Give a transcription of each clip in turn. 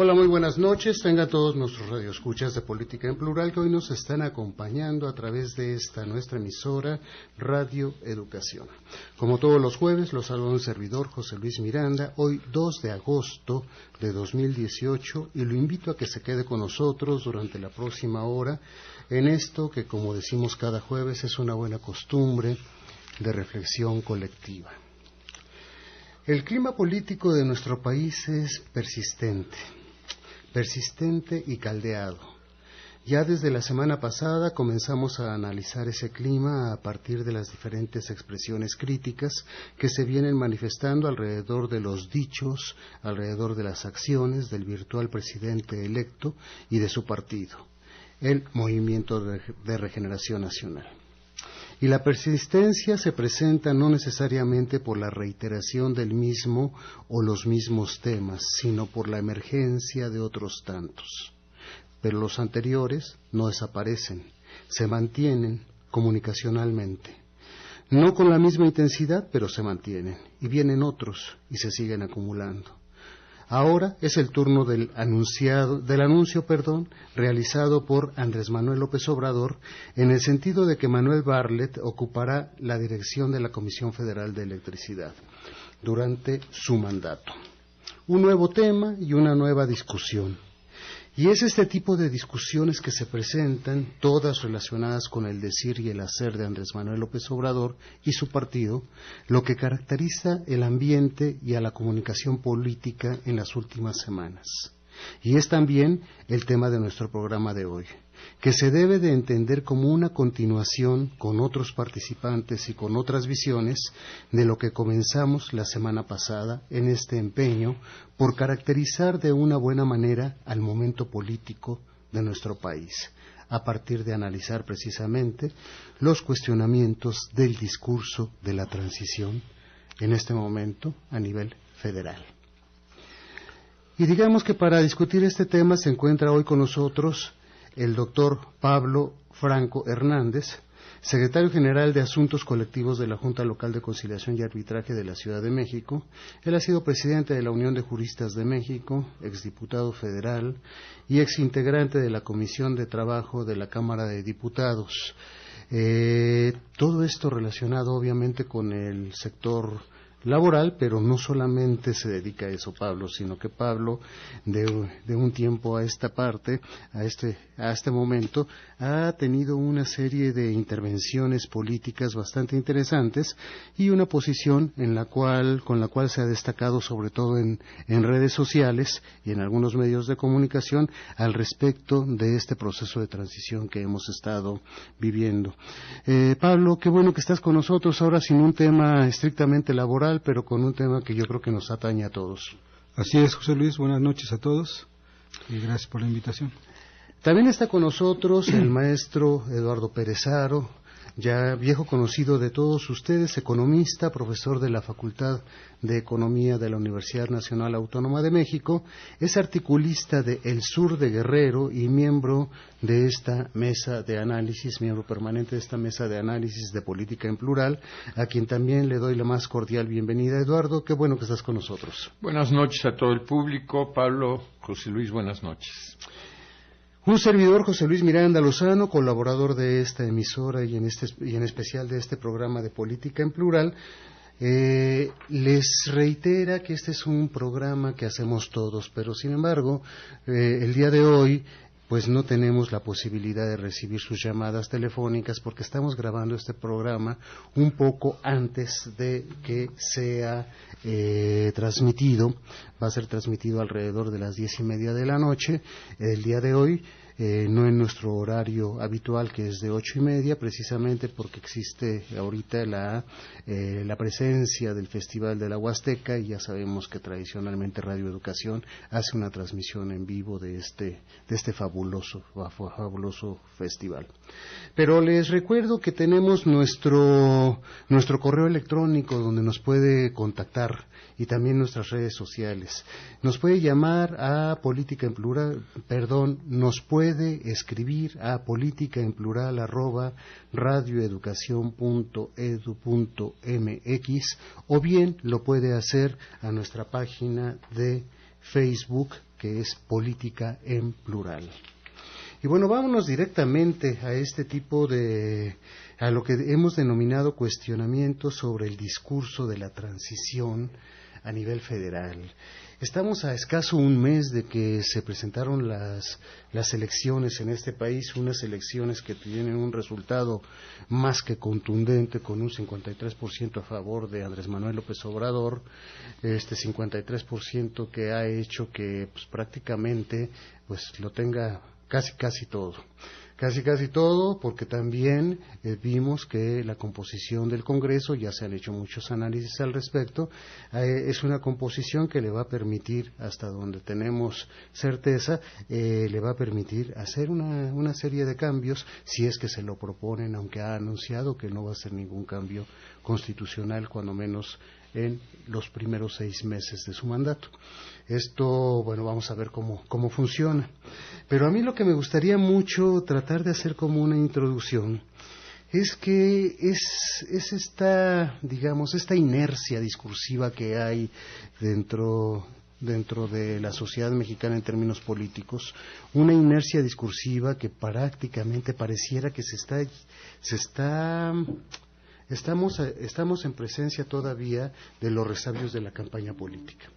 Hola, muy buenas noches. Tengan todos nuestros radioescuchas de Política en Plural que hoy nos están acompañando a través de esta nuestra emisora Radio Educación. Como todos los jueves, los saluda un servidor, José Luis Miranda, hoy 2 de agosto de 2018, y lo invito a que se quede con nosotros durante la próxima hora en esto que, como decimos cada jueves, es una buena costumbre de reflexión colectiva. El clima político de nuestro país es persistente y caldeado. Ya desde la semana pasada comenzamos a analizar ese clima a partir de las diferentes expresiones críticas que se vienen manifestando alrededor de los dichos, alrededor de las acciones del virtual presidente electo y de su partido, el Movimiento de Regeneración Nacional. Y la persistencia se presenta no necesariamente por la reiteración del mismo o los mismos temas, sino por la emergencia de otros tantos. Pero los anteriores no desaparecen, se mantienen comunicacionalmente. No con la misma intensidad, pero se mantienen. Y vienen otros y se siguen acumulando. Ahora es el turno del anuncio realizado por Andrés Manuel López Obrador, en el sentido de que Manuel Bartlett ocupará la dirección de la Comisión Federal de Electricidad durante su mandato. Un nuevo tema y una nueva discusión. Y es este tipo de discusiones que se presentan, todas relacionadas con el decir y el hacer de Andrés Manuel López Obrador y su partido, lo que caracteriza el ambiente y a la comunicación política en las últimas semanas. Y es también el tema de nuestro programa de hoy, que se debe de entender como una continuación con otros participantes y con otras visiones de lo que comenzamos la semana pasada en este empeño por caracterizar de una buena manera al momento político de nuestro país, a partir de analizar precisamente los cuestionamientos del discurso de la transición en este momento a nivel federal. Y digamos que para discutir este tema se encuentra hoy con nosotros el doctor Pablo Franco Hernández, secretario general de Asuntos Colectivos de la Junta Local de Conciliación y Arbitraje de la Ciudad de México. Él ha sido presidente de la Unión de Juristas de México, exdiputado federal y exintegrante de la Comisión de Trabajo de la Cámara de Diputados. Todo esto relacionado obviamente con el sector laboral, pero no solamente se dedica a eso Pablo, sino que Pablo de un tiempo a esta parte, a este momento, ha tenido una serie de intervenciones políticas bastante interesantes y una posición con la cual se ha destacado sobre todo en redes sociales y en algunos medios de comunicación al respecto de este proceso de transición que hemos estado viviendo. Pablo, qué bueno que estás con nosotros ahora sin un tema estrictamente laboral, pero con un tema que yo creo que nos atañe a todos. Así es, José Luis, buenas noches a todos y gracias por la invitación. También está con nosotros el maestro Eduardo Pérez Haro, ya viejo conocido de todos ustedes, economista, profesor de la Facultad de Economía de la Universidad Nacional Autónoma de México, es articulista de El Sur de Guerrero y miembro de esta mesa de análisis, miembro permanente de esta mesa de análisis de política en plural, a quien también le doy la más cordial bienvenida. Eduardo, qué bueno que estás con nosotros. Buenas noches a todo el público. Pablo, José Luis, buenas noches. Un servidor, José Luis Miranda Lozano, colaborador de esta emisora y en especial de este programa de Política en Plural, les reitera que este es un programa que hacemos todos, pero sin embargo, el día de hoy pues no tenemos la posibilidad de recibir sus llamadas telefónicas porque estamos grabando este programa un poco antes de que sea transmitido. Va a ser transmitido alrededor de las 10:30 de la noche el día de hoy, no en nuestro horario habitual, que es de 8:30, precisamente porque existe ahorita la presencia del Festival de la Huasteca, y ya sabemos que tradicionalmente Radio Educación hace una transmisión en vivo de este fabuloso festival. Pero les recuerdo que tenemos nuestro correo electrónico donde nos puede contactar, y también nuestras redes sociales. Nos puede llamar a Política en Plural, nos puede escribir a políticaenplural@radioeducacion.edu.mx, o bien lo puede hacer a nuestra página de Facebook, que es Política en Plural. Y bueno, vámonos directamente a a lo que hemos denominado cuestionamiento sobre el discurso de la transición a nivel federal. Estamos a escaso un mes de que se presentaron las elecciones en este país, unas elecciones que tienen un resultado más que contundente, con un 53% a favor de Andrés Manuel López Obrador, 53% que ha hecho que pues, prácticamente pues, lo tenga casi todo. Casi todo, porque también vimos que la composición del Congreso, ya se han hecho muchos análisis al respecto, es una composición que le va a permitir, hasta donde tenemos certeza, le va a permitir hacer una serie de cambios, si es que se lo proponen, aunque ha anunciado que no va a hacer ningún cambio constitucional, cuando menos en los primeros 6 meses de su mandato. Esto, bueno, vamos a ver cómo funciona. Pero a mí lo que me gustaría mucho tratar de hacer como una introducción es que es esta, digamos, esta inercia discursiva que hay dentro de la sociedad mexicana en términos políticos, una inercia discursiva que prácticamente pareciera que estamos en presencia todavía de los resabios de la campaña política.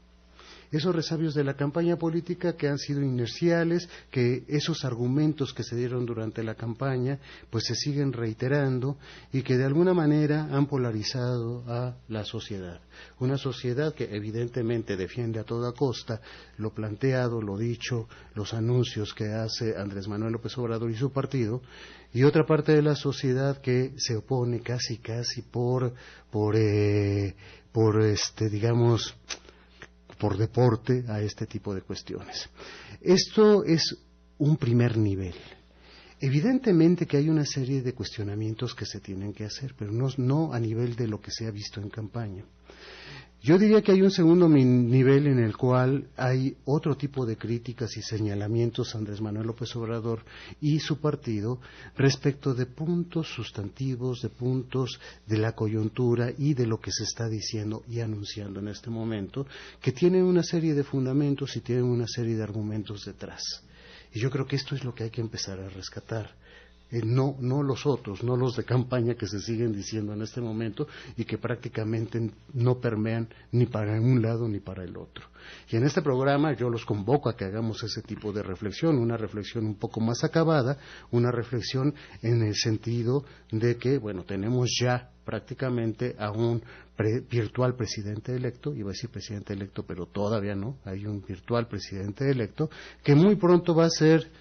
Esos resabios de la campaña política que han sido inerciales, que esos argumentos que se dieron durante la campaña, pues se siguen reiterando y que de alguna manera han polarizado a la sociedad. Una sociedad que evidentemente defiende a toda costa lo planteado, lo dicho, los anuncios que hace Andrés Manuel López Obrador y su partido, y otra parte de la sociedad que se opone casi por deporte a este tipo de cuestiones. Esto es un primer nivel. Evidentemente que hay una serie de cuestionamientos que se tienen que hacer, pero no a nivel de lo que se ha visto en campaña. Yo diría que hay un segundo nivel en el cual hay otro tipo de críticas y señalamientos a Andrés Manuel López Obrador y su partido respecto de puntos sustantivos, de puntos de la coyuntura y de lo que se está diciendo y anunciando en este momento, que tienen una serie de fundamentos y tienen una serie de argumentos detrás. Y yo creo que esto es lo que hay que empezar a rescatar. No los otros, no los de campaña que se siguen diciendo en este momento y que prácticamente no permean ni para un lado ni para el otro. Y en este programa yo los convoco a que hagamos ese tipo de reflexión, una reflexión un poco más acabada, una reflexión en el sentido de que, bueno, tenemos ya prácticamente a un virtual presidente electo, iba a decir presidente electo, pero todavía no, hay un virtual presidente electo que muy pronto va a ser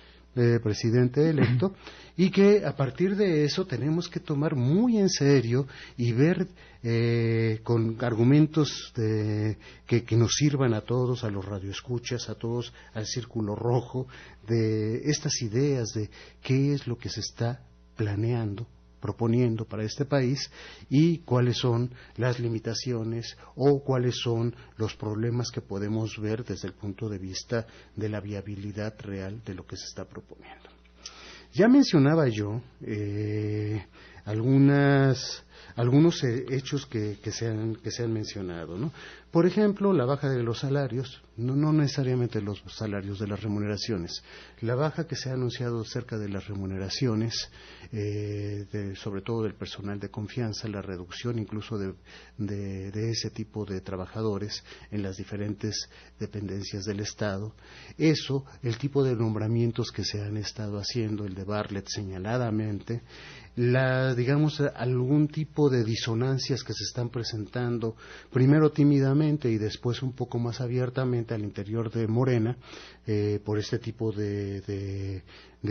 presidente electo y que a partir de eso tenemos que tomar muy en serio y ver con argumentos que nos sirvan a todos, a los radioescuchas, a todos, al círculo rojo, de estas ideas de qué es lo que se está planeando, proponiendo para este país y cuáles son las limitaciones o cuáles son los problemas que podemos ver desde el punto de vista de la viabilidad real de lo que se está proponiendo. Ya mencionaba yo algunos hechos que se han mencionado, ¿no? Por ejemplo, la baja de los salarios, no necesariamente los salarios de las remuneraciones, la baja que se ha anunciado acerca de las remuneraciones, sobre todo del personal de confianza, la reducción incluso de ese tipo de trabajadores en las diferentes dependencias del Estado, eso, el tipo de nombramientos que se han estado haciendo, el de Bartlett señaladamente, algún tipo de disonancias que se están presentando, primero tímidamente y después un poco más abiertamente al interior de Morena, por este tipo de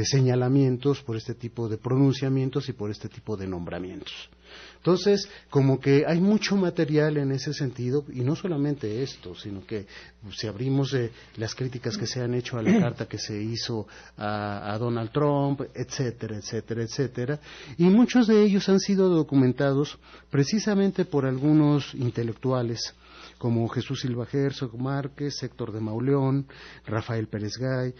señalamientos, por este tipo de pronunciamientos y por este tipo de nombramientos. Entonces, como que hay mucho material en ese sentido, y no solamente esto, sino que si abrimos las críticas que se han hecho a la carta que se hizo a Donald Trump, etcétera, etcétera, etcétera, y muchos de ellos han sido documentados precisamente por algunos intelectuales, como Jesús Silva Herzog Márquez, Héctor de Mauleón, Rafael Pérez Gay,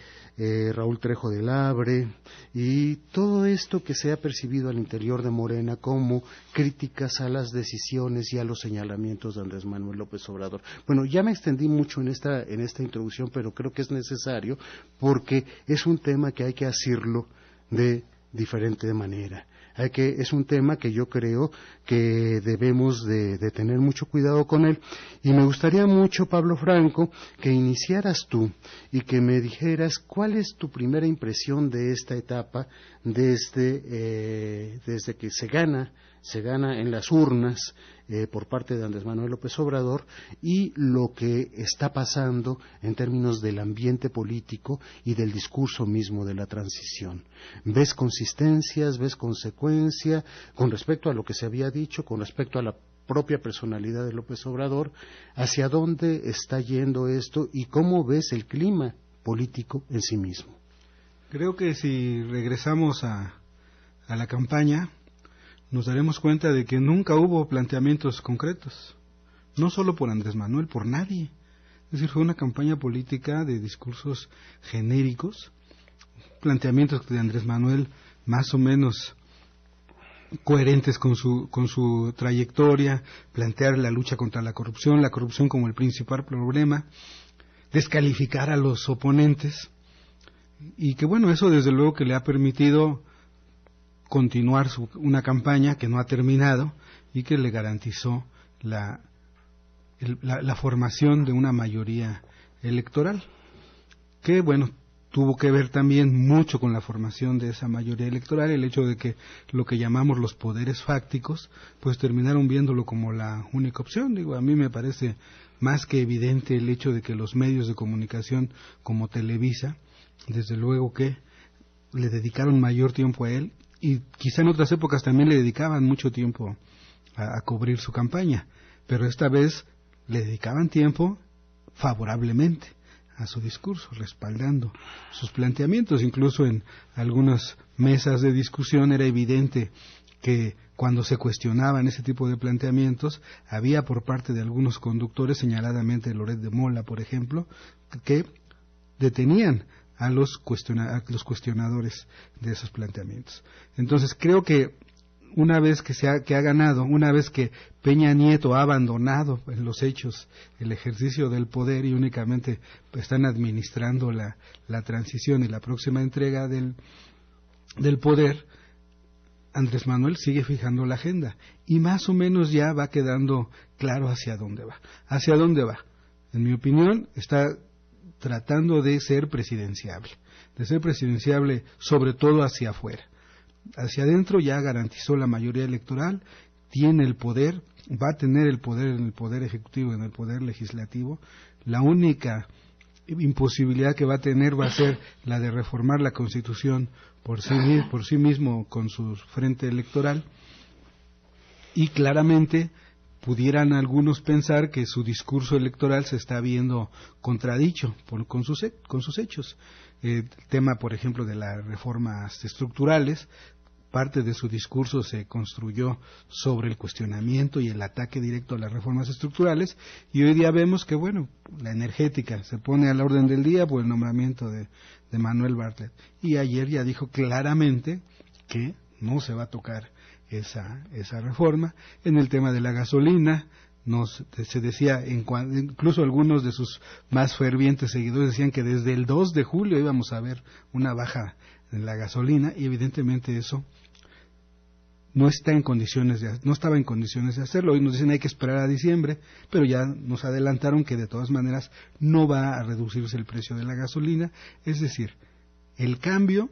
Raúl Trejo del Abre, y todo esto que se ha percibido al interior de Morena como críticas a las decisiones y a los señalamientos de Andrés Manuel López Obrador. Bueno, ya me extendí mucho en esta introducción, pero creo que es necesario porque es un tema que hay que asirlo de diferente manera. Es un tema que yo creo que debemos de tener mucho cuidado con él. Y me gustaría mucho, Pablo Franco, que iniciaras tú y que me dijeras cuál es tu primera impresión de esta etapa desde que se gana en las urnas por parte de Andrés Manuel López Obrador y lo que está pasando en términos del ambiente político y del discurso mismo de la transición. ¿Ves consistencias, ves consecuencia con respecto a lo que se había dicho, con respecto a la propia personalidad de López Obrador? ¿Hacia dónde está yendo esto y cómo ves el clima político en sí mismo? Creo que si regresamos a la campaña, nos daremos cuenta de que nunca hubo planteamientos concretos, no solo por Andrés Manuel, por nadie. Es decir, fue una campaña política de discursos genéricos, planteamientos de Andrés Manuel más o menos coherentes con su trayectoria, plantear la lucha contra la corrupción como el principal problema, descalificar a los oponentes, y que bueno, eso desde luego que le ha permitido continuar una campaña que no ha terminado y que le garantizó la formación de una mayoría electoral, que bueno, tuvo que ver también mucho con la formación de esa mayoría electoral, el hecho de que lo que llamamos los poderes fácticos, pues terminaron viéndolo como la única opción. Digo, a mí me parece más que evidente el hecho de que los medios de comunicación como Televisa, desde luego que le dedicaron mayor tiempo a él, y quizá en otras épocas también le dedicaban mucho tiempo a cubrir su campaña, pero esta vez le dedicaban tiempo favorablemente a su discurso, respaldando sus planteamientos. Incluso en algunas mesas de discusión era evidente que cuando se cuestionaban ese tipo de planteamientos, había por parte de algunos conductores, señaladamente Loret de Mola, por ejemplo, que detenían a los cuestionadores de esos planteamientos. Entonces creo que una vez que ha ganado, una vez que Peña Nieto ha abandonado en los hechos el ejercicio del poder y únicamente están administrando la transición y la próxima entrega del poder, Andrés Manuel sigue fijando la agenda y más o menos ya va quedando claro hacia dónde va. ¿Hacia dónde va? En mi opinión, está tratando de ser presidenciable sobre todo hacia afuera. Hacia adentro ya garantizó la mayoría electoral, tiene el poder, va a tener el poder en el poder ejecutivo y en el poder legislativo. La única imposibilidad que va a tener va a ser la de reformar la Constitución por sí mismo con su frente electoral, y claramente pudieran algunos pensar que su discurso electoral se está viendo contradicho con sus hechos. El tema, por ejemplo, de las reformas estructurales, parte de su discurso se construyó sobre el cuestionamiento y el ataque directo a las reformas estructurales, y hoy día vemos que, bueno, la energética se pone a la orden del día por el nombramiento de Manuel Bartlett, y ayer ya dijo claramente que no se va a tocar esa reforma. En el tema de la gasolina, se decía, incluso algunos de sus más fervientes seguidores decían que desde el 2 de julio íbamos a ver una baja en la gasolina, y evidentemente eso no estaba en condiciones de hacerlo. Hoy nos dicen hay que esperar a diciembre, pero ya nos adelantaron que de todas maneras no va a reducirse el precio de la gasolina. Es decir, el cambio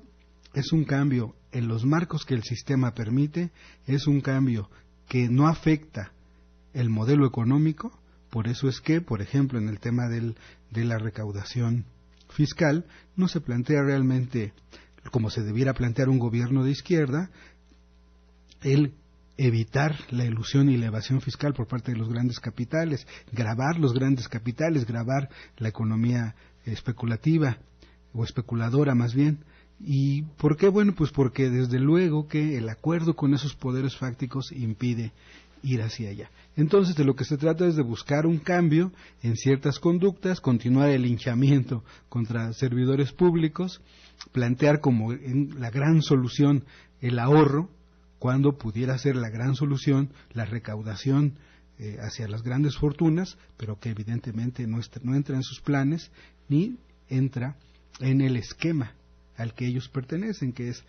es un cambio en los marcos que el sistema permite, es un cambio que no afecta el modelo económico. Por eso es que, por ejemplo, en el tema de la recaudación fiscal, no se plantea realmente, como se debiera plantear un gobierno de izquierda, el evitar la elusión y la evasión fiscal por parte de los grandes capitales, gravar los grandes capitales, gravar la economía especulativa o especuladora más bien. ¿Y por qué? Bueno, pues porque desde luego que el acuerdo con esos poderes fácticos impide ir hacia allá. Entonces, de lo que se trata es de buscar un cambio en ciertas conductas, continuar el linchamiento contra servidores públicos, plantear como la gran solución el ahorro, cuando pudiera ser la gran solución la recaudación hacia las grandes fortunas, pero que evidentemente no entra en sus planes ni entra en el esquema al que ellos pertenecen, que es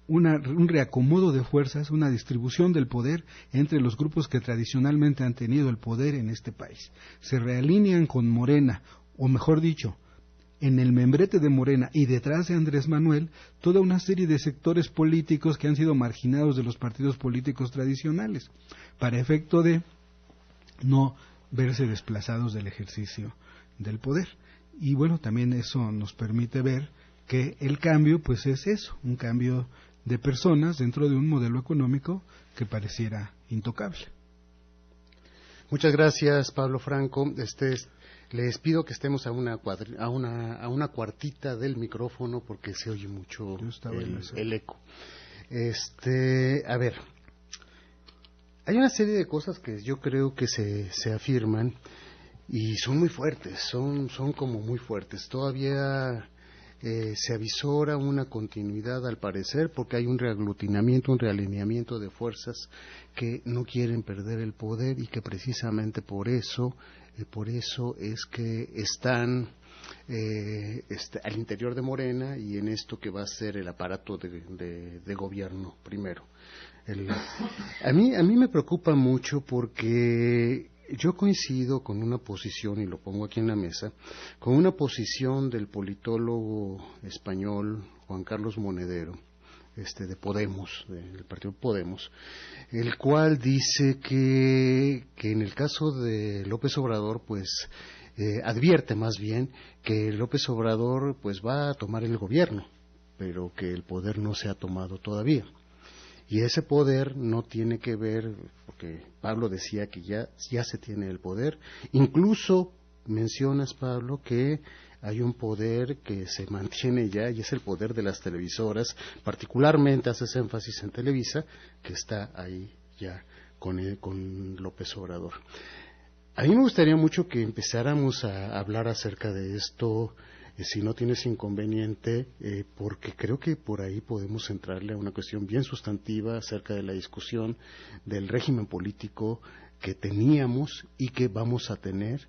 un reacomodo de fuerzas, una distribución del poder entre los grupos que tradicionalmente han tenido el poder en este país. Se realinean con Morena, o mejor dicho, en el membrete de Morena y detrás de Andrés Manuel, toda una serie de sectores políticos que han sido marginados de los partidos políticos tradicionales, para efecto de no verse desplazados del ejercicio del poder. Y bueno, también eso nos permite ver que el cambio pues es eso, un cambio de personas dentro de un modelo económico que pareciera intocable. Muchas gracias, Pablo Franco. Les pido que estemos a una cuartita del micrófono porque se oye mucho el eco. A ver, hay una serie de cosas que yo creo que se afirman y son muy fuertes, son como muy fuertes. Todavía se avisora una continuidad al parecer porque hay un reaglutinamiento, un realineamiento de fuerzas que no quieren perder el poder y que precisamente por eso es que están al interior de Morena y en esto que va a ser el aparato de gobierno primero. A mí me preocupa mucho porque yo coincido con una posición, y lo pongo aquí en la mesa, con una posición del politólogo español Juan Carlos Monedero, de Podemos, del partido Podemos, el cual dice que en el caso de López Obrador, pues, advierte más bien que López Obrador, pues, va a tomar el gobierno, pero que el poder no se ha tomado todavía. Y ese poder no tiene que ver, porque Pablo decía que ya se tiene el poder. Incluso mencionas, Pablo, que hay un poder que se mantiene ya, y es el poder de las televisoras, particularmente haces énfasis en Televisa, que está ahí ya con López Obrador. A mí me gustaría mucho que empezáramos a hablar acerca de esto, si no tienes inconveniente, porque creo que por ahí podemos entrarle a una cuestión bien sustantiva acerca de la discusión del régimen político que teníamos y que vamos a tener,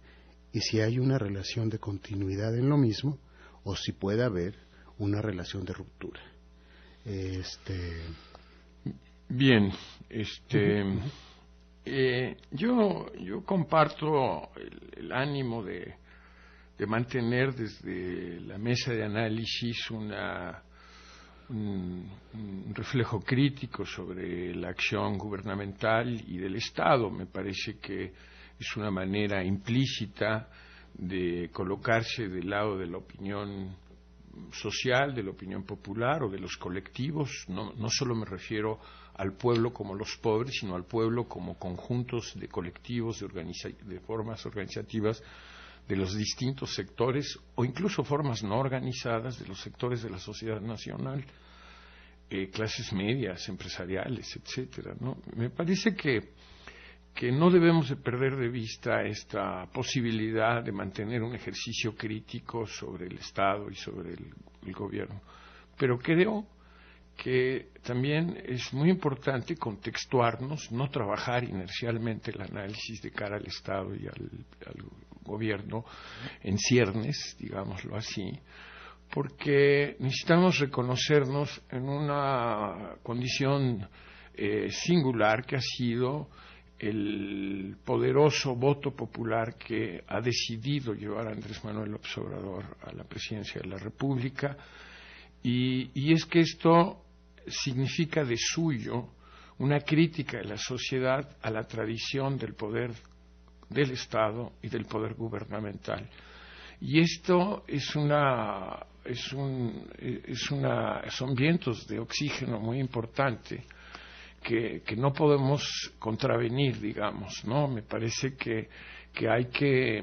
y si hay una relación de continuidad en lo mismo, o si puede haber una relación de ruptura. Bien, yo comparto el ánimo de mantener desde la mesa de análisis un reflejo crítico sobre la acción gubernamental y del Estado. Me parece que es una manera implícita de colocarse del lado de la opinión social, de la opinión popular o de los colectivos. No solo me refiero al pueblo como los pobres, sino al pueblo como conjuntos de colectivos, de formas organizativas de los distintos sectores o incluso formas no organizadas de los sectores de la sociedad nacional, clases medias, empresariales, etcétera, ¿no? Me parece que no debemos de perder de vista esta posibilidad de mantener un ejercicio crítico sobre el Estado y sobre el gobierno. Pero creo que también es muy importante contextuarnos, no trabajar inercialmente el análisis de cara al Estado y al gobierno en ciernes, digámoslo así, porque necesitamos reconocernos en una condición singular que ha sido el poderoso voto popular que ha decidido llevar a Andrés Manuel López Obrador a la presidencia de la República, y es que esto significa de suyo una crítica de la sociedad a la tradición del poder del Estado y del poder gubernamental. Y esto son vientos de oxígeno muy importante que no podemos contravenir, digamos, ¿no? Me parece que hay que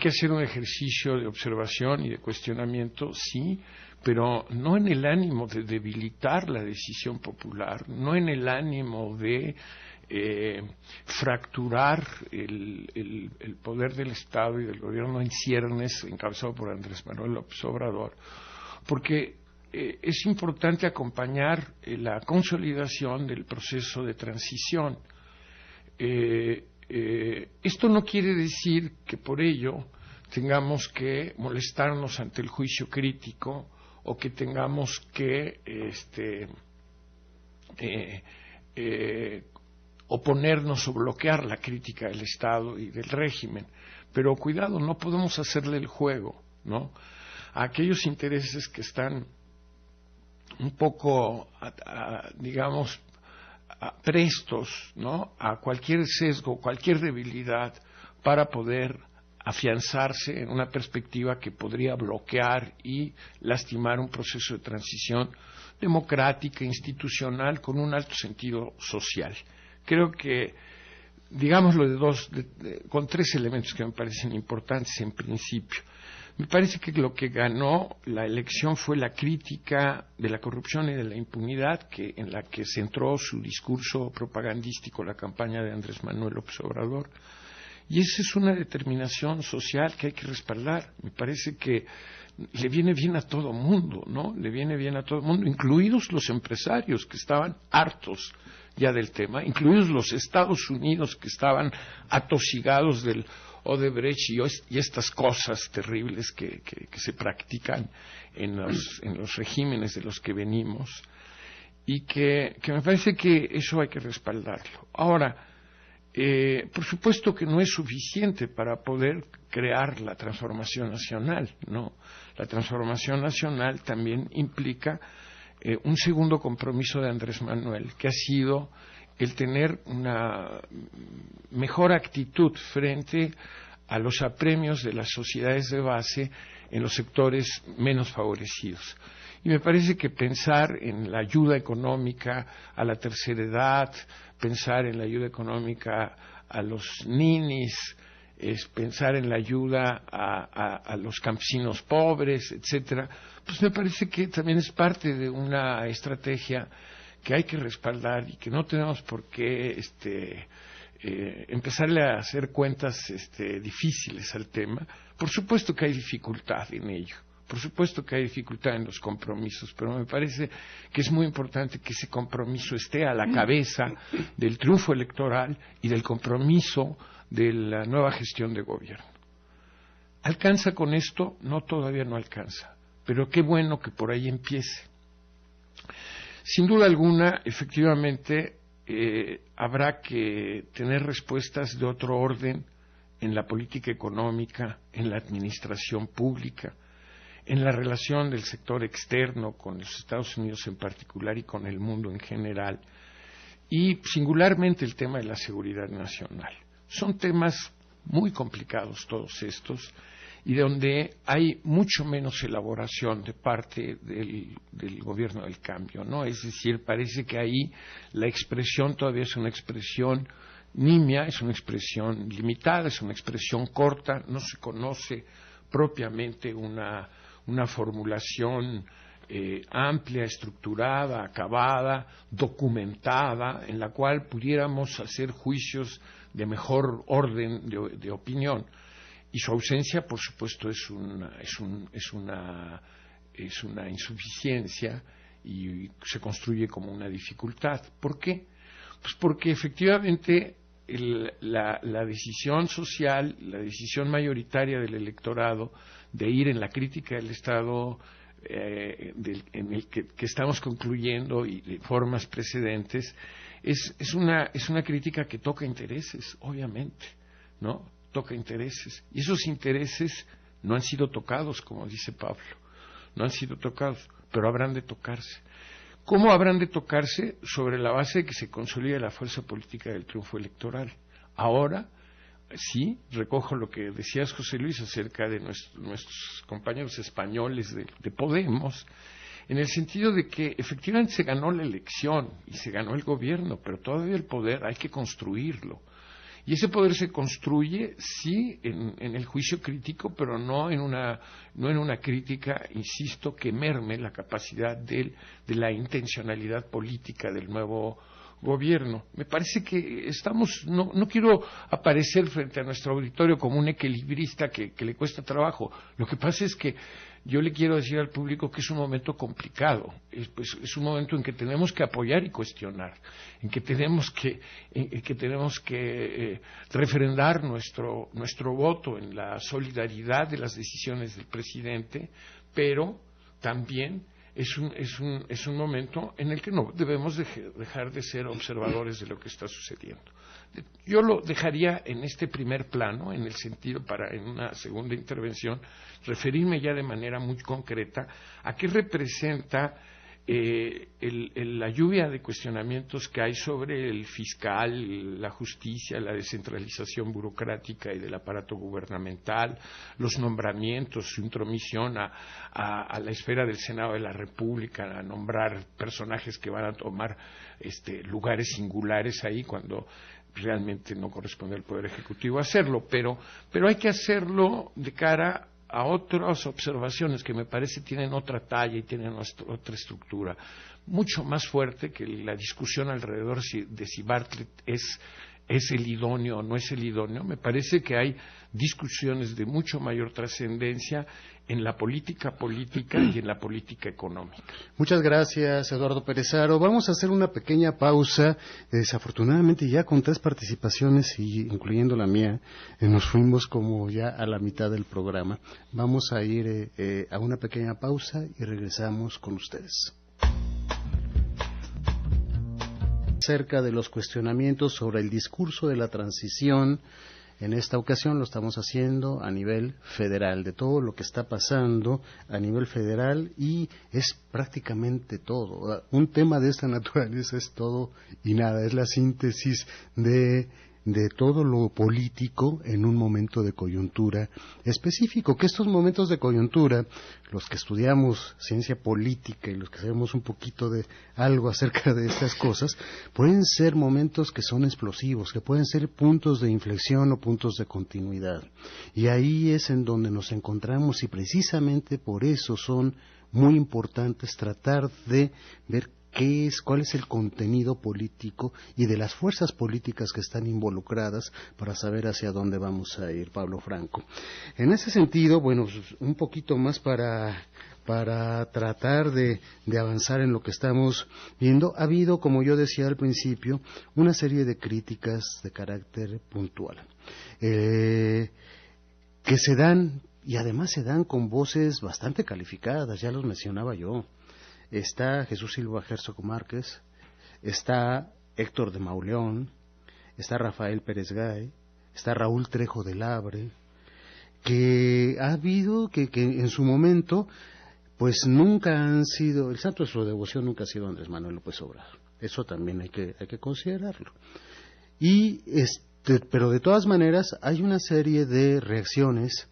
hacer un ejercicio de observación y de cuestionamiento, sí, pero no en el ánimo de debilitar la decisión popular, no en el ánimo de fracturar el poder del Estado y del gobierno en ciernes, encabezado por Andrés Manuel López Obrador, porque es importante acompañar la consolidación del proceso de transición. Esto no quiere decir que por ello tengamos que molestarnos ante el juicio crítico o que tengamos que oponernos o bloquear la crítica del Estado y del régimen. Pero cuidado, no podemos hacerle el juego, ¿no?, a aquellos intereses que están un poco, digamos, prestos, ¿no?, a cualquier sesgo, cualquier debilidad para poder afianzarse en una perspectiva que podría bloquear y lastimar un proceso de transición democrática, institucional, con un alto sentido social. Creo que, digámoslo con tres elementos que me parecen importantes en principio. Me parece que lo que ganó la elección fue la crítica de la corrupción y de la impunidad en la que centró su discurso propagandístico la campaña de Andrés Manuel López Obrador. Y esa es una determinación social que hay que respaldar. Me parece que le viene bien a todo mundo, ¿no? Le viene bien a todo mundo, incluidos los empresarios que estaban hartos ya del tema, incluidos los Estados Unidos que estaban atosigados del Odebrecht y estas cosas terribles que se practican en los regímenes de los que venimos, y que me parece que eso hay que respaldarlo. Ahora, por supuesto que no es suficiente para poder crear la transformación nacional, ¿no? La transformación nacional también implica un segundo compromiso de Andrés Manuel, que ha sido el tener una mejor actitud frente a los apremios de las sociedades de base en los sectores menos favorecidos. Y me parece que pensar en la ayuda económica a la tercera edad, pensar en la ayuda económica a los ninis, es pensar en la ayuda a los campesinos pobres, etcétera, pues me parece que también es parte de una estrategia que hay que respaldar y que no tenemos por qué empezarle a hacer cuentas difíciles al tema. Por supuesto que hay dificultad en ello. Por supuesto que hay dificultad en los compromisos, pero me parece que es muy importante que ese compromiso esté a la cabeza del triunfo electoral y del compromiso de la nueva gestión de gobierno. ¿Alcanza con esto? No, todavía no alcanza, pero qué bueno que por ahí empiece. Sin duda alguna, efectivamente, habrá que tener respuestas de otro orden en la política económica, en la administración pública, en la relación del sector externo con los Estados Unidos en particular y con el mundo en general, y singularmente el tema de la seguridad nacional. Son temas muy complicados todos estos y donde hay mucho menos elaboración de parte del gobierno del cambio, ¿no? Es decir, parece que ahí la expresión todavía es una expresión nimia, es una expresión limitada, es una expresión corta, no se conoce propiamente una formulación amplia, estructurada, acabada, documentada, en la cual pudiéramos hacer juicios de mejor orden de opinión. Y su ausencia, por supuesto, es una insuficiencia y se construye como una dificultad. ¿Por qué? Pues porque efectivamente la decisión social, la decisión mayoritaria del electorado de ir en la crítica del Estado en el que estamos concluyendo y de formas precedentes, es una crítica que toca intereses, obviamente, ¿no? Toca intereses. Y esos intereses no han sido tocados, como dice Pablo, no han sido tocados, pero habrán de tocarse. ¿Cómo habrán de tocarse? Sobre la base de que se consolide la fuerza política del triunfo electoral. Ahora, sí, recojo lo que decías, José Luis, acerca de nuestros compañeros españoles de Podemos, en el sentido de que efectivamente se ganó la elección y se ganó el gobierno, pero todavía el poder hay que construirlo. Y ese poder se construye, sí, en el juicio crítico, pero no en una crítica, insisto, que merme la capacidad de la intencionalidad política del nuevo gobierno. Me parece que no quiero aparecer frente a nuestro auditorio como un equilibrista que le cuesta trabajo. Lo que pasa es que yo le quiero decir al público que es un momento complicado, es un momento en que tenemos que apoyar y cuestionar, en que tenemos que refrendar nuestro voto en la solidaridad de las decisiones del presidente, pero también es un momento en el que no debemos dejar de ser observadores de lo que está sucediendo. Yo lo dejaría en este primer plano, en el sentido en una segunda intervención, referirme ya de manera muy concreta a qué representa la lluvia de cuestionamientos que hay sobre el fiscal, la justicia, la descentralización burocrática y del aparato gubernamental, los nombramientos, su intromisión a la esfera del Senado de la República, a nombrar personajes que van a tomar lugares singulares ahí cuando realmente no corresponde al Poder Ejecutivo hacerlo, pero hay que hacerlo de cara a otras observaciones que me parece tienen otra talla y tienen otra estructura, mucho más fuerte que la discusión alrededor de si Bartlett es el idóneo o no es el idóneo. Me parece que hay discusiones de mucho mayor trascendencia en la política y en la política económica. Muchas gracias, Eduardo Pérez-Haro. Vamos a hacer una pequeña pausa. Desafortunadamente ya con 3 participaciones, y incluyendo la mía, nos fuimos como ya a la mitad del programa. Vamos a ir a una pequeña pausa y regresamos con ustedes. Acerca de los cuestionamientos sobre el discurso de la transición, en esta ocasión lo estamos haciendo a nivel federal, de todo lo que está pasando a nivel federal, y es prácticamente todo. Un tema de esta naturaleza es todo y nada, es la síntesis de todo lo político en un momento de coyuntura específico, que estos momentos de coyuntura, los que estudiamos ciencia política y los que sabemos un poquito de algo acerca de estas cosas, pueden ser momentos que son explosivos, que pueden ser puntos de inflexión o puntos de continuidad. Y ahí es en donde nos encontramos, y precisamente por eso son muy importantes tratar de ver cuál es el contenido político y de las fuerzas políticas que están involucradas para saber hacia dónde vamos a ir, Pablo Franco. En ese sentido, bueno, un poquito más para tratar de avanzar en lo que estamos viendo, ha habido, como yo decía al principio, una serie de críticas de carácter puntual, que se dan, y además se dan con voces bastante calificadas, ya los mencionaba yo. Está Jesús Silva Herzog Márquez, está Héctor de Mauleón, está Rafael Pérez Gay, está Raúl Trejo de Labre, que ha habido que en su momento pues nunca han sido, el santo de su devoción nunca ha sido Andrés Manuel López Obrador. Eso también hay que considerarlo. Pero de todas maneras hay una serie de reacciones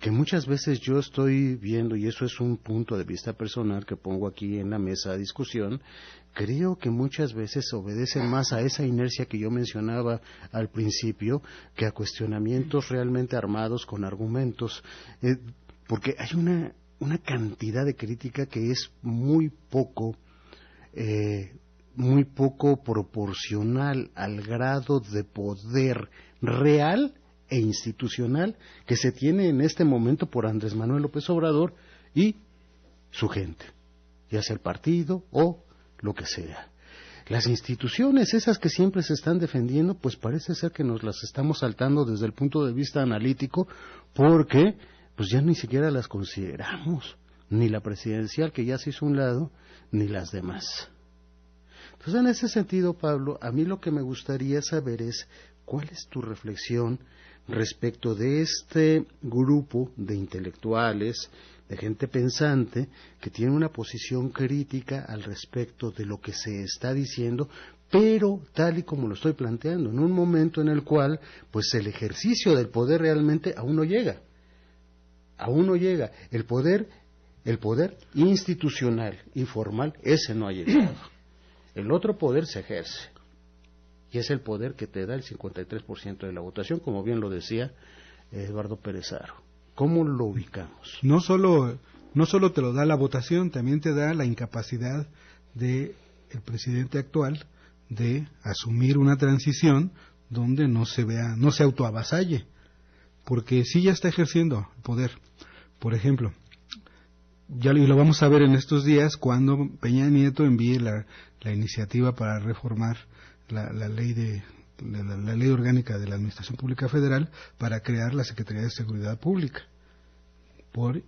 que muchas veces yo estoy viendo, y eso es un punto de vista personal que pongo aquí en la mesa de discusión, creo que muchas veces obedecen más a esa inercia que yo mencionaba al principio, que a cuestionamientos realmente armados con argumentos, porque hay una cantidad de crítica que es muy poco proporcional al grado de poder real e institucional que se tiene en este momento por Andrés Manuel López Obrador y su gente, ya sea el partido o lo que sea. Las instituciones, esas que siempre se están defendiendo, pues parece ser que nos las estamos saltando desde el punto de vista analítico, porque pues ya ni siquiera las consideramos, ni la presidencial, que ya se hizo a un lado, ni las demás. Entonces, en ese sentido, Pablo, a mí lo que me gustaría saber es cuál es tu reflexión respecto de este grupo de intelectuales, de gente pensante, que tiene una posición crítica al respecto de lo que se está diciendo, pero tal y como lo estoy planteando, en un momento en el cual pues el ejercicio del poder realmente aún no llega. El poder institucional y formal, ese no ha llegado. El otro poder se ejerce, y es el poder que te da el 53% de la votación, como bien lo decía Eduardo Pérez-Haro. ¿Cómo lo ubicamos? No solo te lo da la votación, también te da la incapacidad del presidente actual de asumir una transición donde no se autoavasalle, porque sí ya está ejerciendo poder. Por ejemplo, ya lo vamos a ver en estos días cuando Peña Nieto envíe la iniciativa para reformar la ley orgánica de la Administración Pública Federal para crear la Secretaría de Seguridad Pública por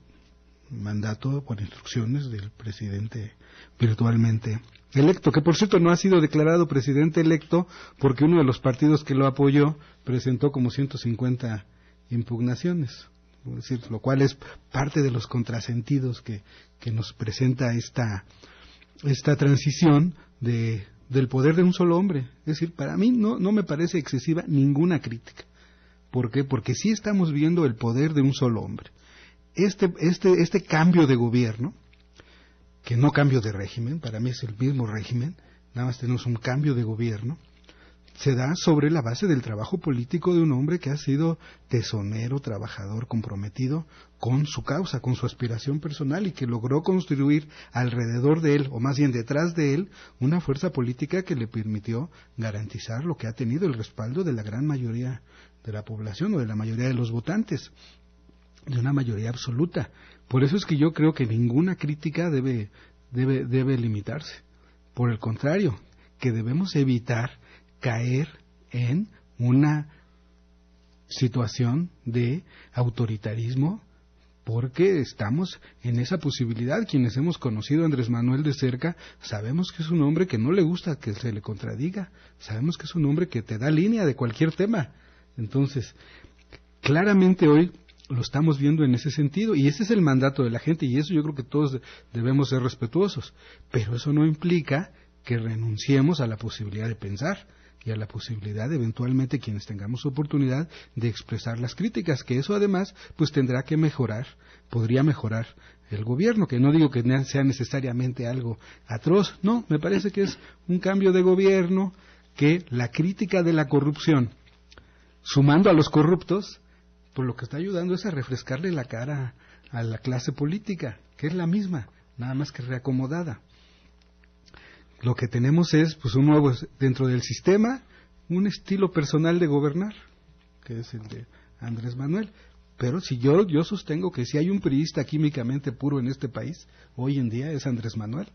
mandato, por instrucciones del presidente virtualmente electo, que por cierto no ha sido declarado presidente electo porque uno de los partidos que lo apoyó presentó como 150 impugnaciones, es decir, lo cual es parte de los contrasentidos que nos presenta esta transición del poder de un solo hombre. Es decir, para mí no me parece excesiva ninguna crítica. ¿Por qué? Porque sí estamos viendo el poder de un solo hombre. Este cambio de gobierno, que no cambio de régimen, para mí es el mismo régimen, nada más tenemos un cambio de gobierno, se da sobre la base del trabajo político de un hombre que ha sido tesonero, trabajador, comprometido con su causa, con su aspiración personal, y que logró construir alrededor de él, o más bien detrás de él, una fuerza política que le permitió garantizar lo que ha tenido el respaldo de la gran mayoría de la población o de la mayoría de los votantes, de una mayoría absoluta. Por eso es que yo creo que ninguna crítica debe limitarse. Por el contrario, que debemos evitar caer en una situación de autoritarismo, porque estamos en esa posibilidad. Quienes hemos conocido a Andrés Manuel de cerca sabemos que es un hombre que no le gusta que se le contradiga, sabemos que es un hombre que te da línea de cualquier tema. Entonces, claramente hoy lo estamos viendo en ese sentido, y ese es el mandato de la gente, y eso yo creo que todos debemos ser respetuosos, pero eso no implica que renunciemos a la posibilidad de pensar y a la posibilidad de eventualmente, quienes tengamos oportunidad, de expresar las críticas, que eso además pues tendrá que mejorar, podría mejorar el gobierno, que no digo que sea necesariamente algo atroz, no, me parece que es un cambio de gobierno, que la crítica de la corrupción, sumando a los corruptos, pues lo que está ayudando es a refrescarle la cara a la clase política, que es la misma, nada más que reacomodada. Lo que tenemos es, pues, un nuevo, dentro del sistema, un estilo personal de gobernar, que es el de Andrés Manuel. Pero si yo sostengo que si hay un priista químicamente puro en este país, hoy en día es Andrés Manuel.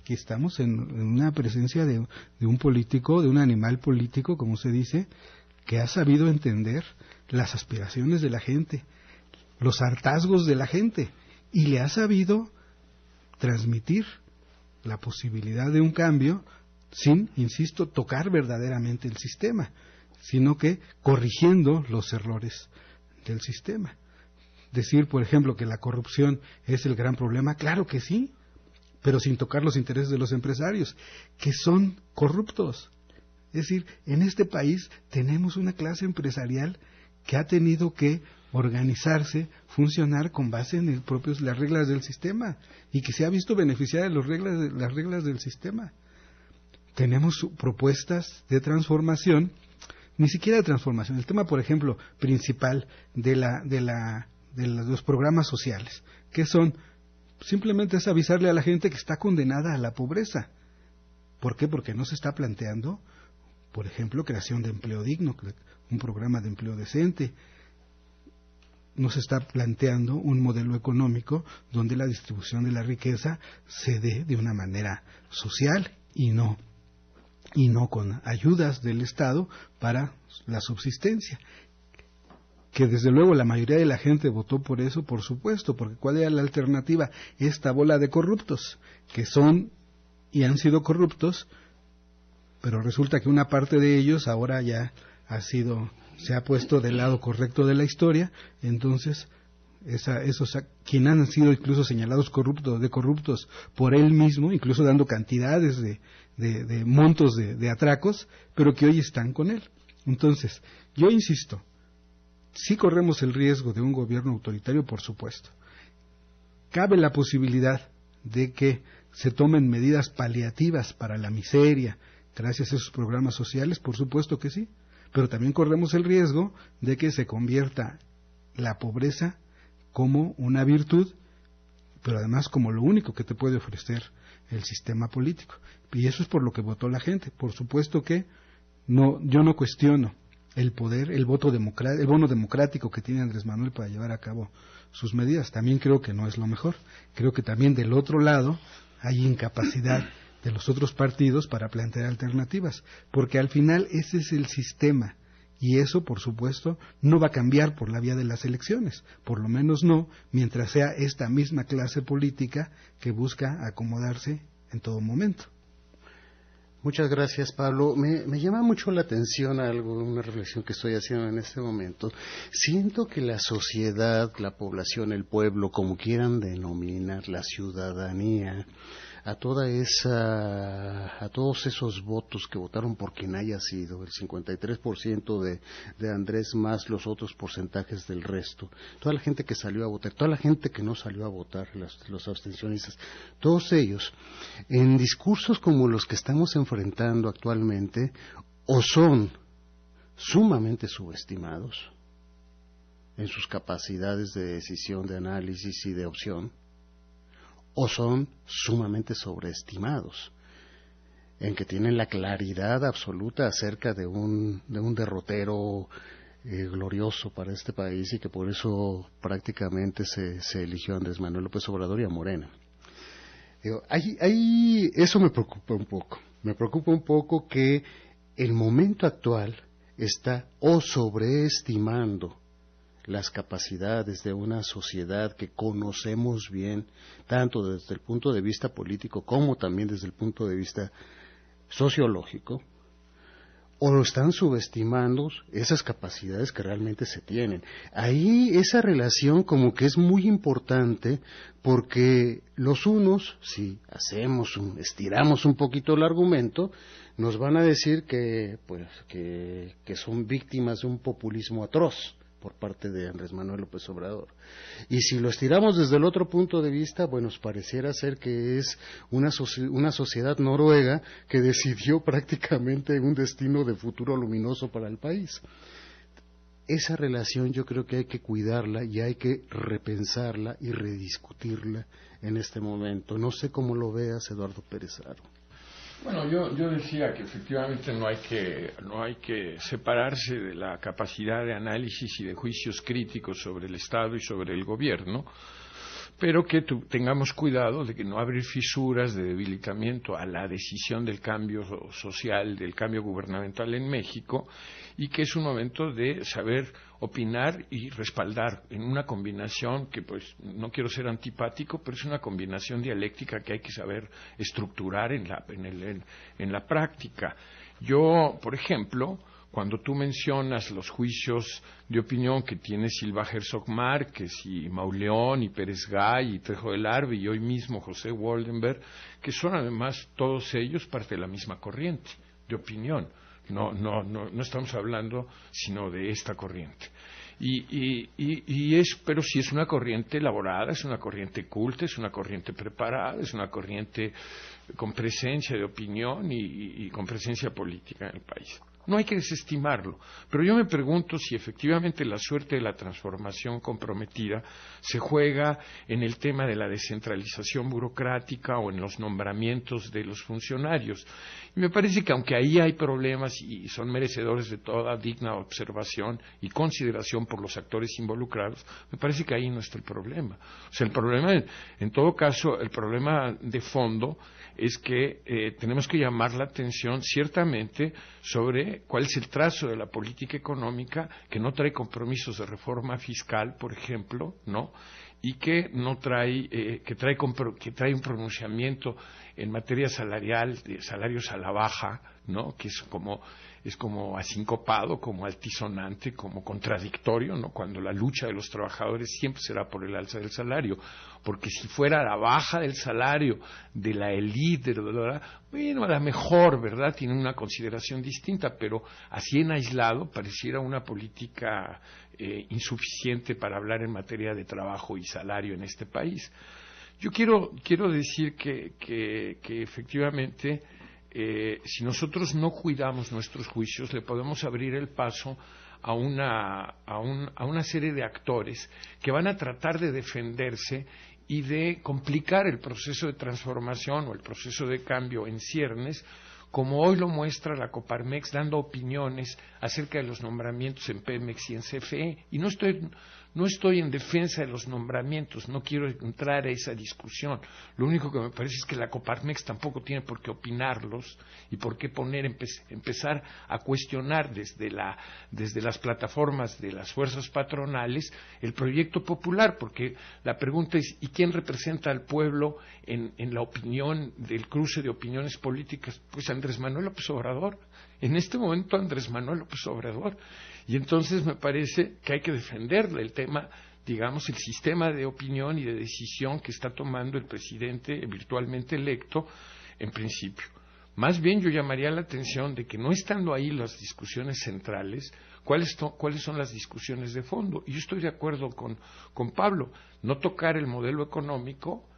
Aquí estamos en una presencia de un político, de un animal político, como se dice, que ha sabido entender las aspiraciones de la gente, los hartazgos de la gente, y le ha sabido transmitir la posibilidad de un cambio sin, insisto, tocar verdaderamente el sistema, sino que corrigiendo los errores del sistema. Decir, por ejemplo, que la corrupción es el gran problema, claro que sí, pero sin tocar los intereses de los empresarios, que son corruptos. Es decir, en este país tenemos una clase empresarial que ha tenido que organizarse, funcionar con base en las reglas del sistema, y que se ha visto beneficiar de las reglas del sistema. Tenemos propuestas de transformación, ni siquiera de transformación. El tema, por ejemplo, principal de los programas sociales, que son simplemente es avisarle a la gente que está condenada a la pobreza. ¿Por qué? Porque no se está planteando, por ejemplo, creación de empleo digno, un programa de empleo decente. No se está planteando un modelo económico donde la distribución de la riqueza se dé de una manera social y no con ayudas del Estado para la subsistencia. Que desde luego la mayoría de la gente votó por eso, por supuesto, porque ¿cuál era la alternativa? Esta bola de corruptos, que son y han sido corruptos, pero resulta que una parte de ellos ahora ya se ha puesto del lado correcto de la historia. Entonces quienes han sido incluso señalados corruptos por él mismo, incluso dando cantidades de montos de atracos, pero que hoy están con él. Entonces, yo insisto, sí corremos el riesgo de un gobierno autoritario, por supuesto. Cabe la posibilidad de que se tomen medidas paliativas para la miseria, gracias a esos programas sociales, por supuesto que sí, pero también corremos el riesgo de que se convierta la pobreza como una virtud, pero además como lo único que te puede ofrecer el sistema político. Y eso es por lo que votó la gente. Por supuesto que yo no cuestiono el poder, el bono democrático que tiene Andrés Manuel para llevar a cabo sus medidas. También creo que no es lo mejor. Creo que también del otro lado hay incapacidad de los otros partidos para plantear alternativas, porque al final ese es el sistema, y eso, por supuesto, no va a cambiar por la vía de las elecciones, por lo menos no mientras sea esta misma clase política que busca acomodarse en todo momento. Muchas gracias, Pablo. Me llama mucho la atención una reflexión que estoy haciendo en este momento. Siento que la sociedad, la población, el pueblo, como quieran denominar, la ciudadanía, a todos esos votos que votaron por quien haya sido, el 53% de Andrés más los otros porcentajes del resto, toda la gente que salió a votar, toda la gente que no salió a votar, los abstencionistas, todos ellos, en discursos como los que estamos enfrentando actualmente, o son sumamente subestimados en sus capacidades de decisión, de análisis y de opción, o son sumamente sobreestimados, en que tienen la claridad absoluta acerca de un derrotero glorioso para este país, y que por eso prácticamente se eligió a Andrés Manuel López Obrador y a Morena. Eso me preocupa un poco. Me preocupa un poco que el momento actual está sobreestimando las capacidades de una sociedad que conocemos bien, tanto desde el punto de vista político como también desde el punto de vista sociológico, o lo están subestimando esas capacidades que realmente se tienen. Ahí esa relación como que es muy importante, porque los unos, si estiramos un poquito el argumento, nos van a decir que son víctimas de un populismo atroz por parte de Andrés Manuel López Obrador. Y si lo estiramos desde el otro punto de vista, bueno, pareciera ser que es una sociedad noruega que decidió prácticamente un destino de futuro luminoso para el país. Esa relación yo creo que hay que cuidarla y hay que repensarla y rediscutirla en este momento. No sé cómo lo veas, Eduardo Pérez Haro. Bueno, yo decía que efectivamente no hay que separarse de la capacidad de análisis y de juicios críticos sobre el Estado y sobre el gobierno, pero que tengamos cuidado de que no abrir fisuras de debilitamiento a la decisión del cambio social, del cambio gubernamental en México, y que es un momento de saber opinar y respaldar en una combinación que, pues, no quiero ser antipático, pero es una combinación dialéctica que hay que saber estructurar en la práctica. Yo, por ejemplo, cuando tú mencionas los juicios de opinión que tiene Silva Herzog Márquez y Mauleón y Pérez Gay y Trejo del Arbe y hoy mismo José Waldenberg, que son además todos ellos parte de la misma corriente de opinión. No estamos hablando sino de esta corriente. Pero sí es una corriente elaborada, es una corriente culta, es una corriente preparada, es una corriente con presencia de opinión y con presencia política en el país. No hay que desestimarlo, pero yo me pregunto si efectivamente la suerte de la transformación comprometida se juega en el tema de la descentralización burocrática o en los nombramientos de los funcionarios. Y me parece que aunque ahí hay problemas y son merecedores de toda digna observación y consideración por los actores involucrados, me parece que ahí no está el problema. O sea, el problema, en todo caso, el problema de fondo es que tenemos que llamar la atención ciertamente sobre cuál es el trazo de la política económica, que no trae compromisos de reforma fiscal, por ejemplo, ¿no? Y que no trae que trae un pronunciamiento en materia salarial, de salarios a la baja, ¿no? Que es como asincopado, como altisonante, como contradictorio, ¿no? Cuando la lucha de los trabajadores siempre será por el alza del salario, porque si fuera la baja del salario de la élite, bueno, a lo mejor, ¿verdad?, tiene una consideración distinta, pero así en aislado pareciera una política insuficiente para hablar en materia de trabajo y salario en este país. Yo quiero decir que efectivamente si nosotros no cuidamos nuestros juicios, le podemos abrir el paso a una serie de actores que van a tratar de defenderse y de complicar el proceso de transformación o el proceso de cambio en ciernes, como hoy lo muestra la Coparmex dando opiniones acerca de los nombramientos en Pemex y en CFE. Y no estoy en defensa de los nombramientos, no quiero entrar a esa discusión. Lo único que me parece es que la Coparmex tampoco tiene por qué opinarlos y por qué empezar a cuestionar desde las plataformas de las fuerzas patronales el proyecto popular, porque la pregunta es ¿y quién representa al pueblo en la opinión del cruce de opiniones políticas? Pues Andrés Manuel López Obrador. En este momento Andrés Manuel López Obrador. Y entonces me parece que hay que defenderle el tema, digamos, el sistema de opinión y de decisión que está tomando el presidente virtualmente electo en principio. Más bien yo llamaría la atención de que no estando ahí las discusiones centrales, ¿cuáles son las discusiones de fondo? Y yo estoy de acuerdo con Pablo, no tocar el modelo económico,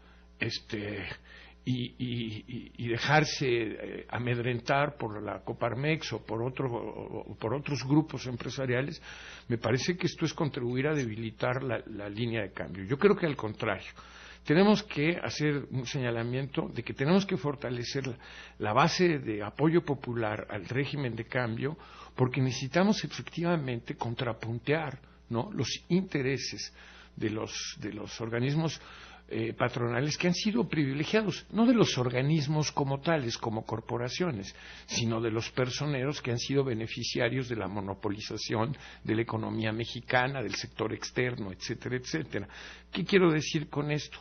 y dejarse amedrentar por la Coparmex o por otros grupos empresariales, me parece que esto es contribuir a debilitar la línea de cambio. Yo creo que al contrario, tenemos que hacer un señalamiento de que tenemos que fortalecer la base de apoyo popular al régimen de cambio, porque necesitamos efectivamente contrapuntear, ¿no?, los intereses de los organismos patronales que han sido privilegiados, no de los organismos como tales, como corporaciones, sino de los personeros que han sido beneficiarios de la monopolización de la economía mexicana, del sector externo, etcétera, etcétera. ¿Qué quiero decir con esto?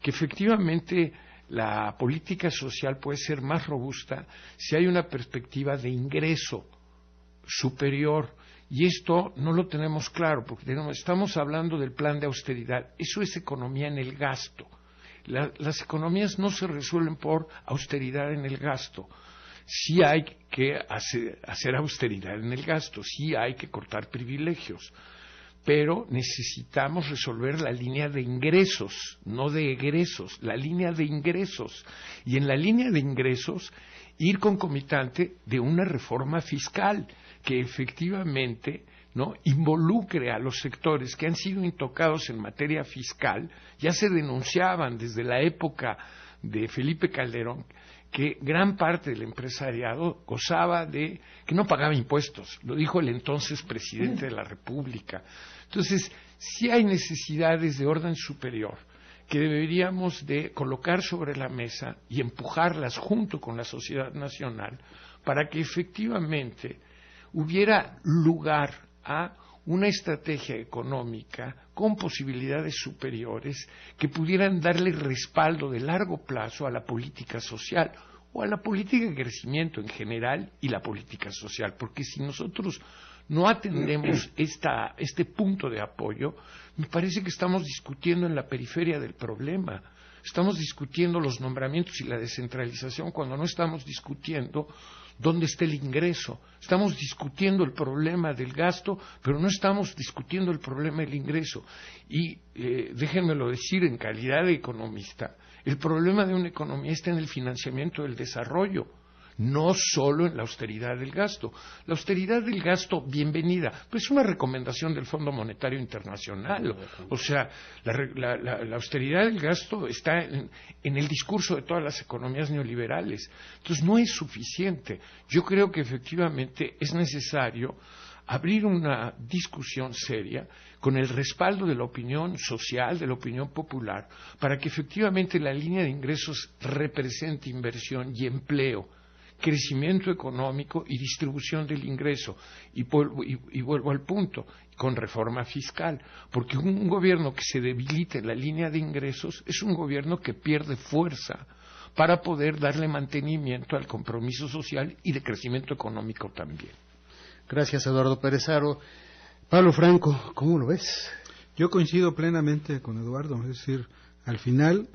Que efectivamente la política social puede ser más robusta si hay una perspectiva de ingreso superior. Y esto no lo tenemos claro, porque estamos hablando del plan de austeridad. Eso es economía en el gasto. Las economías no se resuelven por austeridad en el gasto. Sí hay que hacer austeridad en el gasto, sí hay que cortar privilegios, pero necesitamos resolver la línea de ingresos, no de egresos, la línea de ingresos. Y en la línea de ingresos, ir concomitante de una reforma fiscal que efectivamente, ¿no?, involucre a los sectores que han sido intocados en materia fiscal. Ya se denunciaban desde la época de Felipe Calderón que gran parte del empresariado gozaba de que no pagaba impuestos, lo dijo el entonces presidente de la República. Entonces, sí hay necesidades de orden superior que deberíamos de colocar sobre la mesa y empujarlas junto con la sociedad nacional para que efectivamente hubiera lugar a una estrategia económica con posibilidades superiores que pudieran darle respaldo de largo plazo a la política social o a la política de crecimiento en general y la política social, porque si nosotros no atendemos este punto de apoyo, me parece que estamos discutiendo en la periferia del problema. Estamos discutiendo los nombramientos y la descentralización cuando no estamos discutiendo dónde está el ingreso. Estamos discutiendo el problema del gasto, pero no estamos discutiendo el problema del ingreso. Y déjenmelo decir en calidad de economista, el problema de una economía está en el financiamiento del desarrollo, no solo en la austeridad del gasto. La austeridad del gasto, bienvenida, pues es una recomendación del Fondo Monetario Internacional. O sea, la austeridad del gasto está en el discurso de todas las economías neoliberales. Entonces no es suficiente. Yo creo que efectivamente es necesario abrir una discusión seria con el respaldo de la opinión social, de la opinión popular, para que efectivamente la línea de ingresos represente inversión y empleo, crecimiento económico y distribución del ingreso. Y vuelvo al punto, con reforma fiscal, porque un gobierno que se debilite en la línea de ingresos es un gobierno que pierde fuerza para poder darle mantenimiento al compromiso social y de crecimiento económico también. Gracias, Eduardo Pérez-Haro. Pablo Franco, ¿cómo lo ves? Yo coincido plenamente con Eduardo, es decir, al final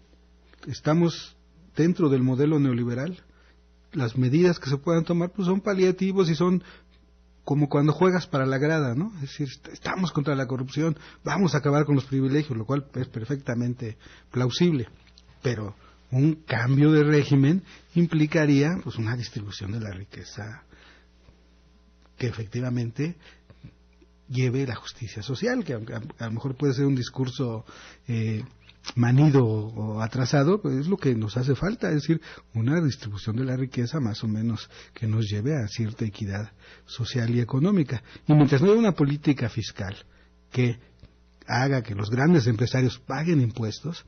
estamos dentro del modelo neoliberal. Las medidas que se puedan tomar pues son paliativos y son como cuando juegas para la grada, ¿no? Es decir, estamos contra la corrupción, vamos a acabar con los privilegios, lo cual es perfectamente plausible, pero un cambio de régimen implicaría pues una distribución de la riqueza que efectivamente lleve la justicia social, que a lo mejor puede ser un discurso manido o atrasado, pues es lo que nos hace falta, es decir, una distribución de la riqueza más o menos que nos lleve a cierta equidad social y económica. Y mientras no haya una política fiscal que haga que los grandes empresarios paguen impuestos,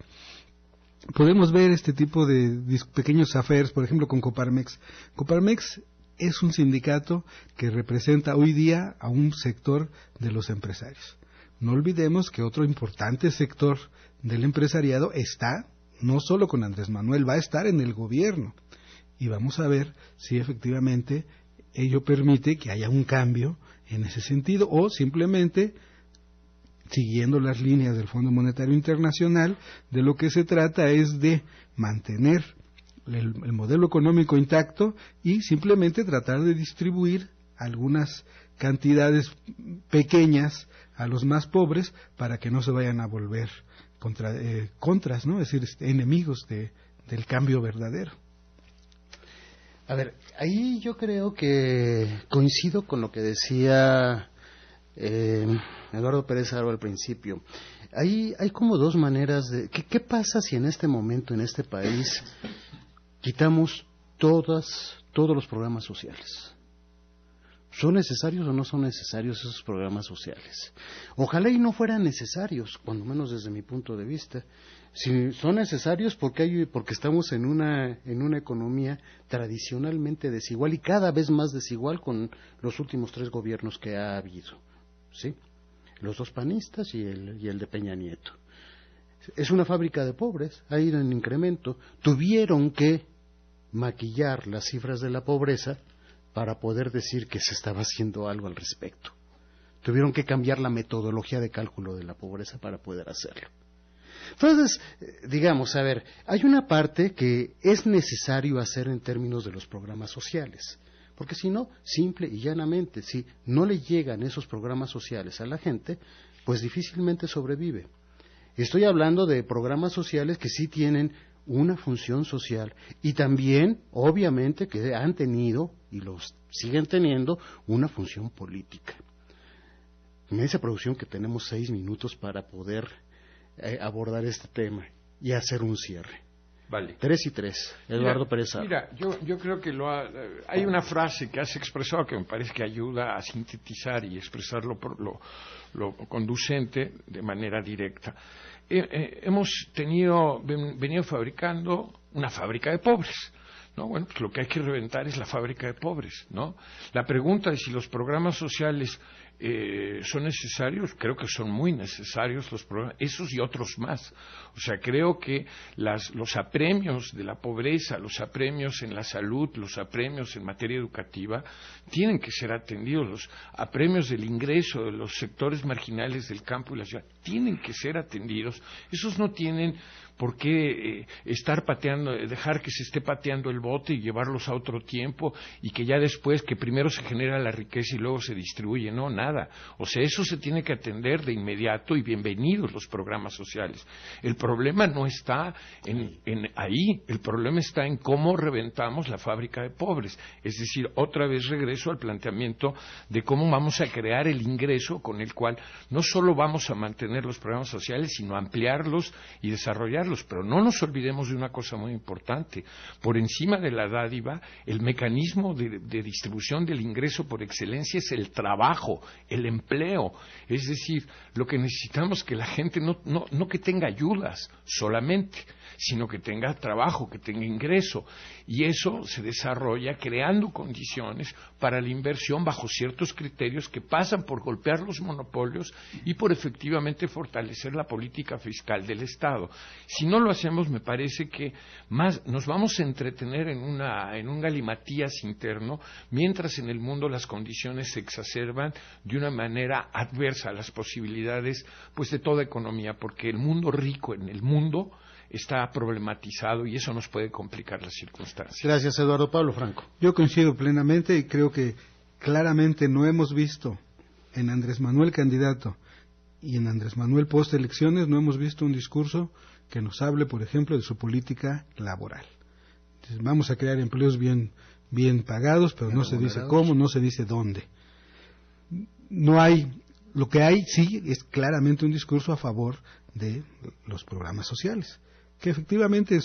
podemos ver este tipo de pequeños affairs, por ejemplo, con Coparmex. Coparmex es un sindicato que representa hoy día a un sector de los empresarios. No olvidemos que otro importante sector del empresariado está, no solo con Andrés Manuel, va a estar en el gobierno. Y vamos a ver si efectivamente ello permite que haya un cambio en ese sentido, o simplemente, siguiendo las líneas del Fondo Monetario Internacional, de lo que se trata es de mantener el modelo económico intacto y simplemente tratar de distribuir algunas cantidades pequeñas a los más pobres para que no se vayan a volver contras, ¿no? Es decir, enemigos del cambio verdadero. A ver, ahí yo creo que coincido con lo que decía Eduardo Pérez Arbo al principio. Hay como dos maneras de... ¿Qué pasa si en este momento, en este país, quitamos todos los programas sociales? ¿Son necesarios o no son necesarios esos programas sociales? Ojalá y no fueran necesarios, cuando menos desde mi punto de vista. Si son necesarios porque estamos en una economía tradicionalmente desigual y cada vez más desigual con los últimos 3 gobiernos que ha habido, ¿sí? Los 2 panistas y el de Peña Nieto. Es una fábrica de pobres, ha ido en incremento. Tuvieron que maquillar las cifras de la pobreza para poder decir que se estaba haciendo algo al respecto. Tuvieron que cambiar la metodología de cálculo de la pobreza para poder hacerlo. Entonces, digamos, a ver, hay una parte que es necesario hacer en términos de los programas sociales, porque si no, simple y llanamente, si no le llegan esos programas sociales a la gente, pues difícilmente sobrevive. Estoy hablando de programas sociales que sí tienen una función social y también, obviamente, que han tenido y los siguen teniendo una función política. Me dice producción que tenemos 6 minutos para poder abordar este tema y hacer un cierre. Vale. 3 y 3. Eduardo Pérez Arbo. Mira, yo creo que hay una frase que has expresado que me parece que ayuda a sintetizar y expresarlo por lo conducente de manera directa. Hemos venido fabricando una fábrica de pobres, ¿no? Bueno, pues lo que hay que reventar es la fábrica de pobres, ¿no? La pregunta de si los programas sociales son necesarios, creo que son muy necesarios los programas, esos y otros más. O sea, creo que los apremios de la pobreza, los apremios en la salud, los apremios en materia educativa, tienen que ser atendidos. Los apremios del ingreso de los sectores marginales del campo y la ciudad tienen que ser atendidos. Esos no tienen por qué dejar que se esté pateando el bote y llevarlos a otro tiempo y que ya después, que primero se genera la riqueza y luego se distribuye. No, nada. O sea, eso se tiene que atender de inmediato y bienvenidos los programas sociales. El problema no está ahí, el problema está en cómo reventamos la fábrica de pobres. Es decir, otra vez regreso al planteamiento de cómo vamos a crear el ingreso con el cual no solo vamos a mantener los programas sociales, sino ampliarlos y desarrollarlos. Pero no nos olvidemos de una cosa muy importante. Por encima de la dádiva, el mecanismo de distribución del ingreso por excelencia es el trabajo, el empleo. Es decir, lo que necesitamos es que la gente no que tenga ayudas solamente, sino que tenga trabajo, que tenga ingreso. Y eso se desarrolla creando condiciones para la inversión bajo ciertos criterios que pasan por golpear los monopolios y por efectivamente fortalecer la política fiscal del Estado. Si no lo hacemos, me parece que más nos vamos a entretener en un galimatías interno, mientras en el mundo las condiciones se exacerban de una manera adversa a las posibilidades pues de toda economía, porque el mundo rico en el mundo está problematizado y eso nos puede complicar las circunstancias. Gracias, Eduardo. Pablo Franco. Yo coincido plenamente y creo que claramente no hemos visto en Andrés Manuel candidato y en Andrés Manuel post elecciones, no hemos visto un discurso que nos hable, por ejemplo, de su política laboral. Entonces, vamos a crear empleos bien pagados, pero no se dice cómo, no se dice dónde. No hay, lo que hay sí es claramente un discurso a favor de los programas sociales, que efectivamente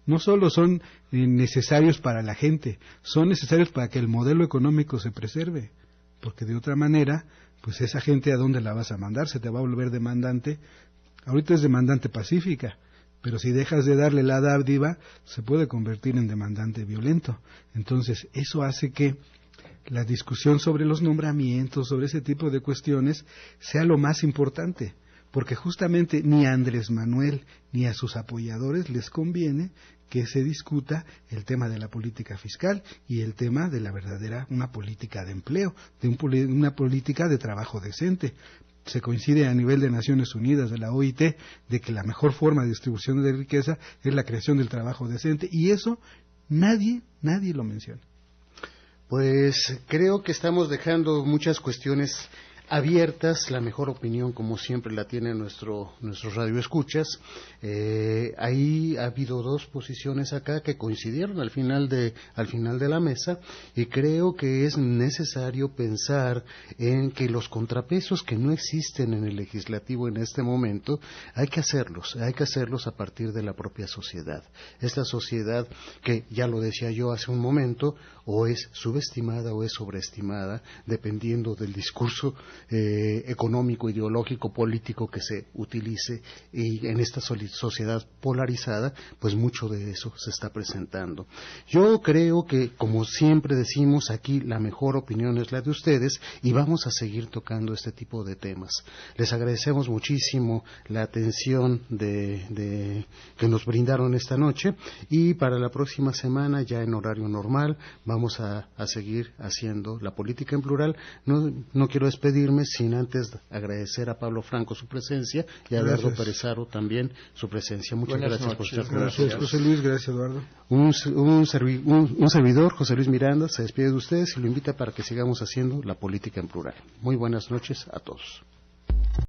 no solo son necesarios para la gente, son necesarios para que el modelo económico se preserve, porque de otra manera, pues esa gente ¿a dónde la vas a mandar? Se te va a volver demandante. Ahorita es demandante pacífica, pero si dejas de darle la dádiva, se puede convertir en demandante violento. Entonces, eso hace que la discusión sobre los nombramientos, sobre ese tipo de cuestiones, sea lo más importante, porque justamente ni a Andrés Manuel ni a sus apoyadores les conviene que se discuta el tema de la política fiscal y el tema de la verdadera, una política de empleo, una política de trabajo decente. Se coincide a nivel de Naciones Unidas, de la OIT, de que la mejor forma de distribución de riqueza es la creación del trabajo decente, y eso nadie lo menciona. Pues creo que estamos dejando muchas cuestiones abiertas, la mejor opinión como siempre la tiene nuestros radioescuchas. Ahí ha habido dos posiciones acá que coincidieron al final de la mesa, y creo que es necesario pensar en que los contrapesos que no existen en el legislativo en este momento hay que hacerlos a partir de la propia sociedad. Esta sociedad que, ya lo decía yo hace un momento, o es subestimada o es sobreestimada, dependiendo del discurso económico, ideológico, político que se utilice, y en esta sociedad polarizada, pues mucho de eso se está presentando. Yo creo que, como siempre decimos aquí, la mejor opinión es la de ustedes, y vamos a seguir tocando este tipo de temas. Les agradecemos muchísimo la atención que nos brindaron esta noche, y para la próxima semana, ya en horario normal, vamos a seguir haciendo la política en plural. No quiero despedirme sin antes agradecer a Pablo Franco su presencia y a Eduardo Pérez-Haro también su presencia. Muchas gracias por estar con nosotros. Gracias, José Luis. Gracias, Eduardo. Un servidor, José Luis Miranda, se despide de ustedes y lo invita para que sigamos haciendo la política en plural. Muy buenas noches a todos.